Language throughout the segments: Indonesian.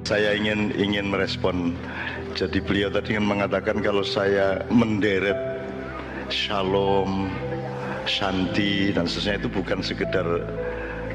Saya ingin merespon. Jadi beliau tadi ingin mengatakan kalau saya menderet shalom, shanti dan seterusnya itu bukan sekedar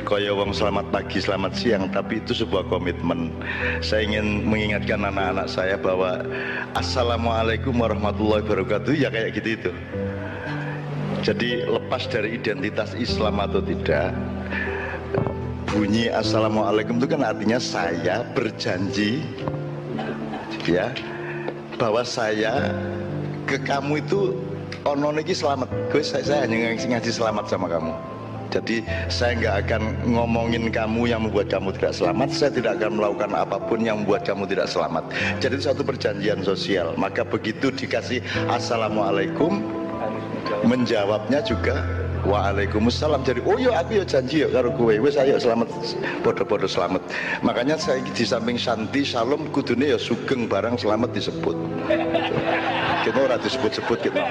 kaya wong selamat pagi, selamat siang, tapi itu sebuah komitmen. Saya ingin mengingatkan anak-anak saya bahwa assalamualaikum warahmatullahi wabarakatuh ya kayak gitu itu. Jadi lepas dari identitas Islam atau tidak, bunyi assalamualaikum itu kan artinya saya berjanji ya bahwa saya ke kamu itu ono niki selamat. Saya hanya ngaji selamat sama kamu. Jadi saya nggak akan ngomongin kamu yang membuat kamu tidak selamat. Saya tidak akan melakukan apapun yang membuat kamu tidak selamat. Jadi itu satu perjanjian sosial. Maka begitu dikasih assalamualaikum, menjawabnya juga waalaikumsalam. Jadi oh yo aku yo janji yo karo kowe wis ayo selamat, podo-podo selamat. Makanya saya di samping shanti shalom kudune ya sugeng barang selamat disebut. Kita ora disebut-sebut kita.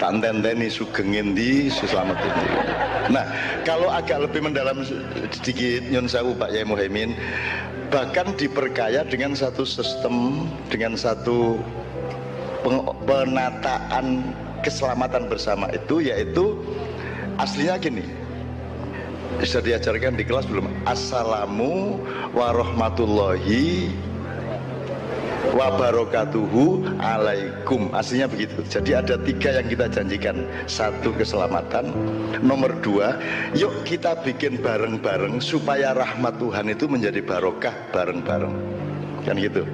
Tak enten-enteni sugeng endi selamat endi. Nah, kalau agak lebih mendalam sedikit nyun sewu Pak Yai Muhaimin, bahkan diperkaya dengan satu sistem, dengan satu penataan keselamatan bersama itu, yaitu aslinya gini, bisa diajarkan di kelas belum? Assalamu warahmatullahi wabarakatuhu alaikum. Aslinya begitu. Jadi ada tiga yang kita janjikan. Satu, keselamatan. Nomor dua, yuk kita bikin bareng-bareng supaya rahmat Tuhan itu menjadi barokah bareng-bareng. Kan gitu.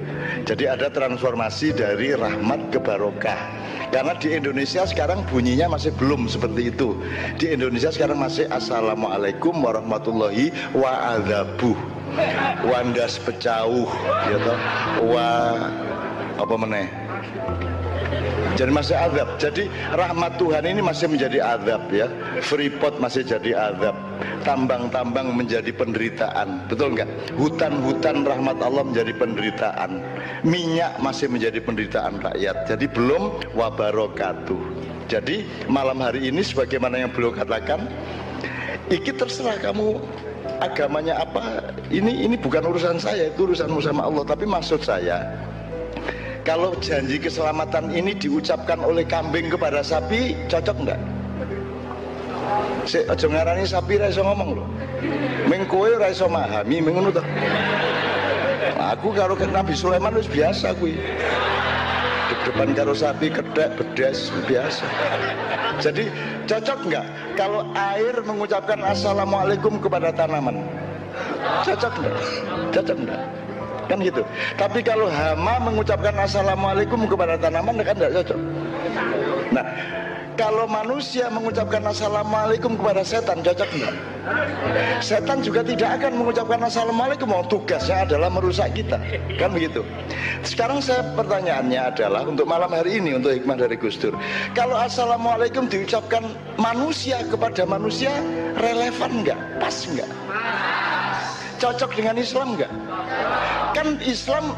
Jadi ada transformasi dari rahmat ke barokah. Karena di Indonesia sekarang bunyinya masih belum seperti itu. Di Indonesia sekarang masih assalamualaikum warahmatullahi wabarakatuh. Wandas pecauh ya toh, apa meneh. Jadi masih azab. Jadi rahmat Tuhan ini masih menjadi azab ya. Freeport masih jadi azab. Tambang-tambang menjadi penderitaan. Betul enggak? Hutan-hutan rahmat Allah menjadi penderitaan. Minyak masih menjadi penderitaan rakyat. Jadi belum wabarakatuh. Jadi malam hari ini sebagaimana yang beliau katakan, iki terserah kamu agamanya apa, ini bukan urusan saya, itu urusanmu sama Allah. Tapi maksud saya, kalau janji keselamatan ini diucapkan oleh kambing kepada sapi, cocok enggak? Aja ngarani sapi ra iso ngomong lho. Meng kowe ra iso memahami ngono to. Aku karo Nabi Sulaiman wis biasa kuwi. Depan karo sapi kedek bedes biasa. Jadi cocok enggak kalau air mengucapkan assalamualaikum kepada tanaman? Cocok enggak? Cocok enggak? Kan gitu. Tapi kalau hama mengucapkan assalamualaikum kepada tanaman kan enggak cocok. Nah, kalau manusia mengucapkan assalamualaikum kepada setan, cocok enggak? Setan juga tidak akan mengucapkan assalamualaikum, tugasnya adalah merusak kita. Kan begitu. Sekarang pertanyaannya adalah untuk malam hari ini, untuk hikmah dari Gus Dur, kalau assalamualaikum diucapkan manusia kepada manusia, relevan enggak? Pas enggak? Cocok dengan Islam enggak? Kan Islam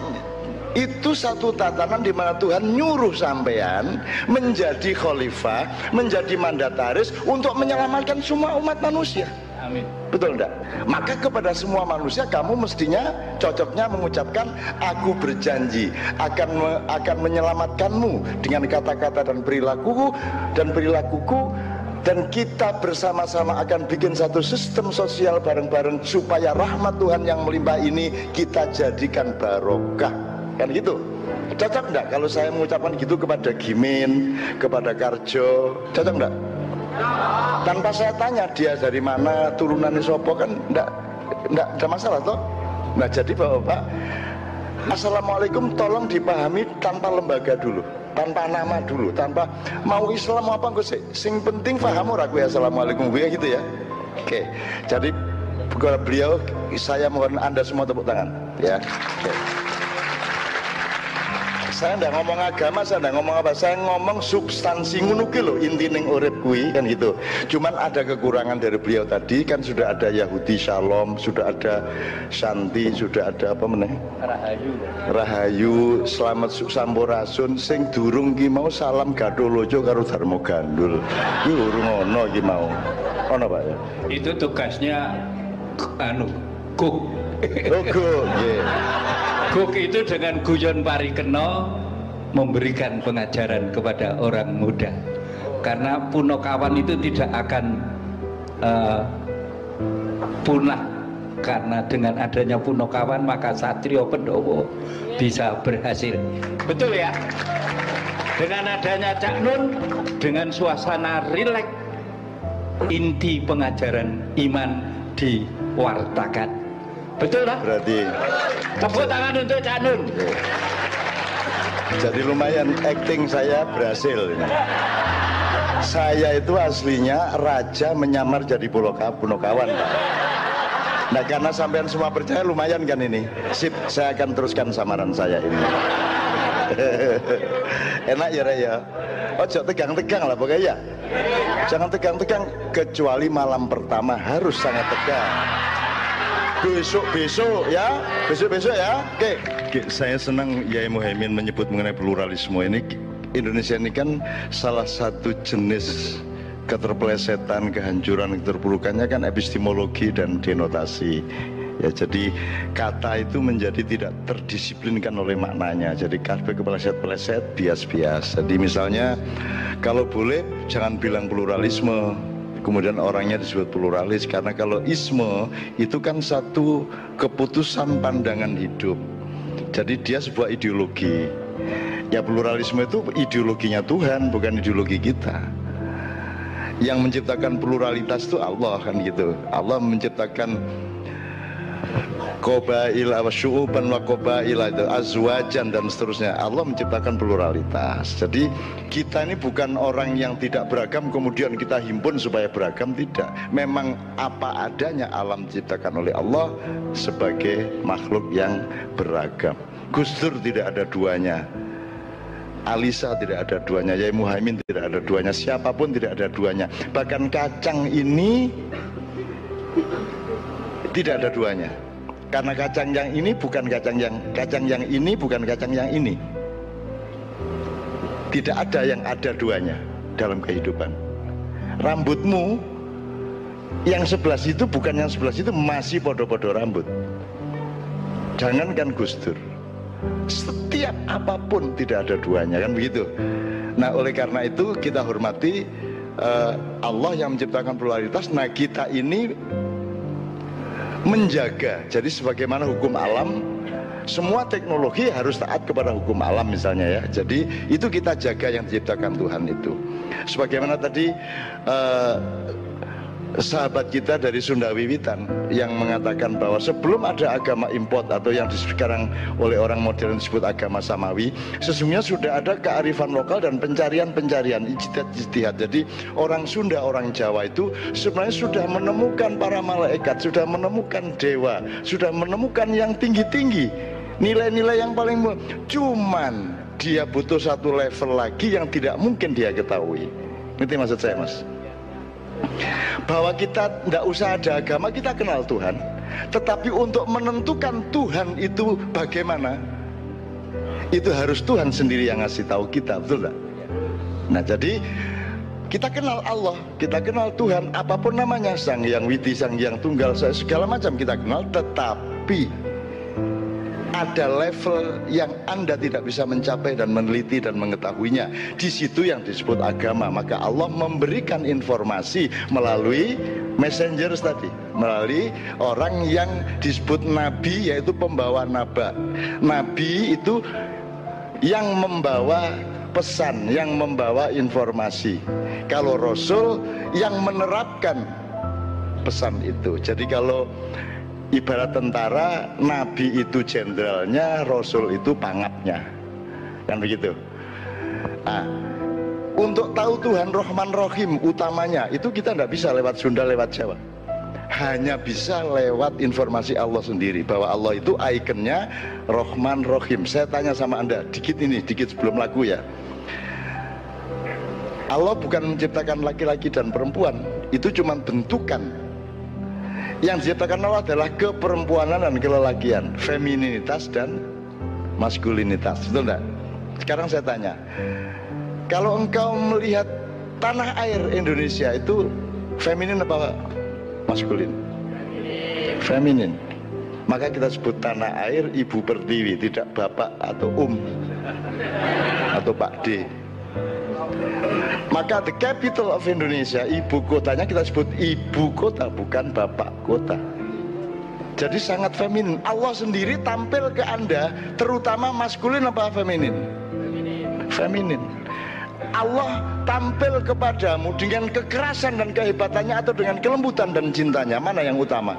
itu satu tatanan di mana Tuhan nyuruh sampean menjadi khalifah, menjadi mandataris untuk menyelamatkan semua umat manusia. Amin. Betul enggak? Maka kepada semua manusia kamu mestinya cocoknya mengucapkan aku berjanji akan menyelamatkanmu dengan kata-kata dan perilakuku dan kita bersama-sama akan bikin satu sistem sosial bareng-bareng supaya rahmat Tuhan yang melimpah ini kita jadikan barokah. Kan gitu. Cocok enggak kalau saya mengucapkan gitu kepada Gimin, kepada Karjo? Cocok enggak? Tanpa saya tanya dia dari mana, turunannya sopo, kan enggak ada masalah toh. Nah jadi Bapak, assalamualaikum tolong dipahami tanpa lembaga dulu, tanpa nama dulu, tanpa mau Islam apa enggak, sing penting paham ora kowe assalamualaikum gitu ya. Oke. Jadi beliau, saya mohon Anda semua tepuk tangan ya. Oke. Saya enggak ngomong agama, saya enggak ngomong apa, saya ngomong substansi ngono ki lho, inti ning urip kuwi kan gitu. Cuman ada kekurangan dari beliau tadi, kan sudah ada Yahudi Shalom, sudah ada Shanti, sudah ada apa meneh? Rahayu, selamat sampurasun, sing durung ki mau salam gadolojo karo Darmo Gandul. Ki urung ono ki mau. Ono Pak ya? Itu tugasnya Guk. Oh, Guk, yeah. Guk itu dengan guyon parikeno memberikan pengajaran kepada orang muda. Karena Punokawan itu tidak akan punah, karena dengan adanya Punokawan maka Satrio Pendowo bisa berhasil. Betul ya? Dengan adanya Cak Nun, dengan suasana rileks, inti pengajaran iman diwartakan. Betul tak? Berarti tepuk tangan untuk Cak Nun. Jadi lumayan acting saya berhasil ini. Saya itu aslinya raja menyamar jadi Punokawan, Pak. Nah, karena sampean semua percaya lumayan kan ini. Sip, saya akan teruskan samaran saya ini. Enak ya Raya. Ojo tegang-tegang lah pokoknya ya. Jangan tegang-tegang, kecuali malam pertama harus sangat tegang. Besok ya, besok ya. Oke. Saya senang Yai Muhaimin menyebut mengenai pluralisme ini. Indonesia ini kan salah satu jenis keterpelesetan, kehancuran, keterpurukannya kan epistemologi dan denotasi. Ya, jadi kata itu menjadi tidak terdisiplinkan oleh maknanya. Jadi kabeh kepeleset-peleset, bias-bias. Jadi misalnya kalau boleh jangan bilang pluralisme, kemudian orangnya disebut pluralis, karena kalau isme itu kan satu keputusan pandangan hidup. Jadi dia sebuah ideologi. Ya, pluralisme itu ideologinya Tuhan, bukan ideologi kita. Yang menciptakan pluralitas itu Allah, kan gitu. Allah menciptakan qabail wa syu'uban wa qabail itu azwajan dan seterusnya. Allah menciptakan pluralitas. Jadi kita ini bukan orang yang tidak beragam kemudian kita himpun supaya beragam, tidak. Memang apa adanya alam diciptakan oleh Allah sebagai makhluk yang beragam. Gus Dur tidak ada duanya, Alisa tidak ada duanya, Yai Muhaimin tidak ada duanya, siapapun tidak ada duanya. Bahkan kacang ini tidak ada duanya. Karena kacang yang ini bukan kacang yang ini bukan kacang yang ini. Tidak ada yang ada duanya dalam kehidupan. Rambutmu yang sebelah situ bukan yang sebelah situ, masih podo-podo rambut. Jangankan Gus Dur, setiap apapun tidak ada duanya, kan begitu. Nah, oleh karena itu kita hormati Allah yang menciptakan pluralitas. Nah, kita ini menjaga. Jadi sebagaimana hukum alam, semua teknologi harus taat kepada hukum alam misalnya ya. Jadi itu kita jaga yang diciptakan Tuhan itu. Sebagaimana tadi sahabat kita dari Sunda Wiwitan yang mengatakan bahwa sebelum ada agama import atau yang sekarang oleh orang modern disebut agama samawi, sesungguhnya sudah ada kearifan lokal dan pencarian-pencarian ijtihad. Jadi orang Sunda, orang Jawa itu sebenarnya sudah menemukan para malaikat, sudah menemukan dewa, sudah menemukan yang tinggi-tinggi, nilai-nilai yang paling, cuman dia butuh satu level lagi yang tidak mungkin dia ketahui. Ngerti maksud saya, Mas? Bahwa kita tidak usah ada agama, kita kenal Tuhan. Tetapi untuk menentukan Tuhan itu bagaimana, itu harus Tuhan sendiri yang ngasih tahu kita, betul tidak? Nah, jadi kita kenal Allah, kita kenal Tuhan, apapun namanya, Sang Hyang Widi, Sang Hyang Tunggal, segala macam kita kenal. Tetapi ada level yang Anda tidak bisa mencapai dan meneliti dan mengetahuinya. Di situ yang disebut agama. Maka Allah memberikan informasi melalui messengers tadi, melalui orang yang disebut nabi, yaitu pembawa naba. Nabi itu yang membawa pesan, yang membawa informasi. Kalau Rasul yang menerapkan pesan itu. Jadi kalau ibarat tentara, nabi itu jenderalnya, Rasul itu pangapnya, kan begitu. Nah, untuk tahu Tuhan Rahman Rahim utamanya itu kita tidak bisa lewat Sunda, lewat Jawa. Hanya bisa lewat informasi Allah sendiri, bahwa Allah itu ikonnya Rahman Rahim. Saya tanya sama Anda dikit sebelum lagu ya. Allah bukan menciptakan laki-laki dan perempuan, itu cuma bentukan. Yang diciptakan Allah adalah keperempuanan dan kelelakian, femininitas dan maskulinitas, betul enggak? Sekarang saya tanya, kalau engkau melihat tanah air Indonesia itu feminin apa maskulin? Feminin. Maka kita sebut tanah air Ibu Pertiwi, tidak Bapak atau atau Pak D. Maka the capital of Indonesia, ibu kotanya kita sebut ibu kota, bukan bapak kota. Jadi sangat feminin. Allah sendiri tampil ke Anda terutama maskulin apa feminin? Feminin. Allah tampil kepadamu dengan kekerasan dan kehebatannya atau dengan kelembutan dan cintanya, mana yang utama?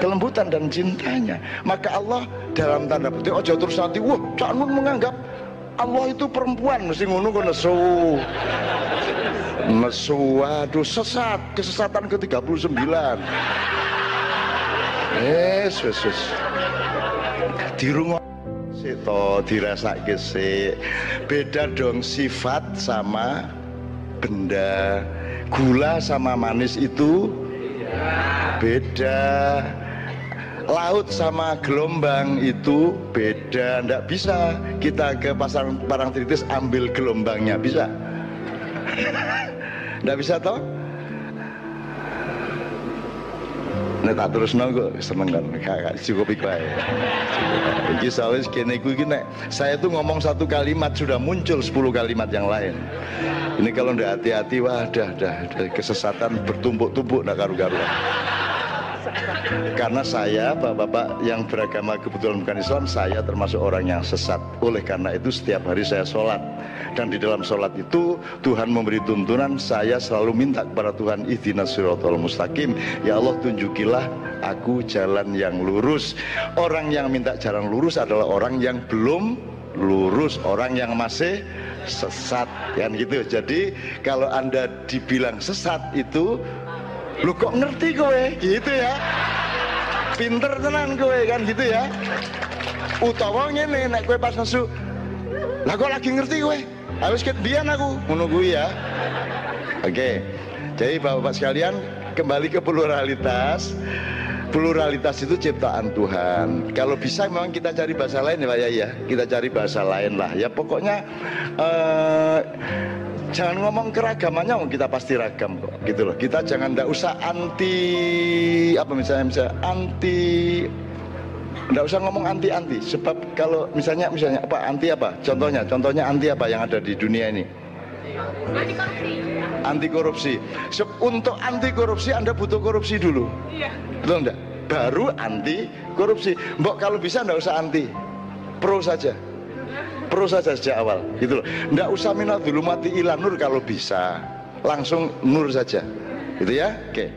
Kelembutan dan cintanya. Maka Allah dalam tanda petik ojo terus nanti wah Cak Nun menganggap Allah itu perempuan, mesti ngono kok nesu, aduh sesat, kesesatan ke-39. Yes. Dirungo seto dirasake sik. Beda dong sifat sama benda. Gula sama manis itu beda. Laut sama gelombang itu beda. Nggak bisa kita ke pasar Parangtritis ambil gelombangnya, bisa? Nggak bisa toh? Nek tak terus nonggo seneng kan, kakak cukup ikhlas. Iki sawis kene iku iki nek saya tuh ngomong satu kalimat sudah muncul 10 kalimat yang lain. Ini kalau ndak hati-hati wah dah kesesatan bertumpuk-tumpuk ndak karu-karuan. Karena saya, bapak-bapak yang beragama kebetulan bukan Islam, saya termasuk orang yang sesat. Oleh karena itu setiap hari saya sholat. Dan di dalam sholat itu Tuhan memberi tuntunan, saya selalu minta kepada Tuhan, ihdinas siratal mustaqim. Ya Allah, tunjukilah aku jalan yang lurus. Orang yang minta jalan lurus adalah orang yang belum lurus, orang yang masih sesat, kan gitu. Jadi kalau Anda dibilang sesat itu, lu kok ngerti kowe gitu ya, pinter tenan kowe kan gitu ya. Utawa ngene nek kowe pas nesu lah kok lagi ngerti kowe harus kebian aku menunggu ya. Oke, jadi bapak-bapak sekalian kembali ke pluralitas. Pluralitas itu ciptaan Tuhan. Kalau bisa memang kita cari bahasa lain ya Pak ya, kita cari bahasa lain lah ya. Pokoknya jangan ngomong keragamannya, kita pasti ragam kok, gitu loh. Kita jangan, ndak usah anti apa misalnya anti, ndak usah ngomong anti, sebab kalau misalnya apa anti apa? Contohnya anti apa yang ada di dunia ini? Anti korupsi. Untuk anti korupsi Anda butuh korupsi dulu. Iya. Betul enggak? Baru anti korupsi. Mbok kalau bisa ndak usah anti, pro saja sejak awal gitu loh. Nggak usah minat dulu mati ilah nur, kalau bisa langsung nur saja gitu ya. Oke.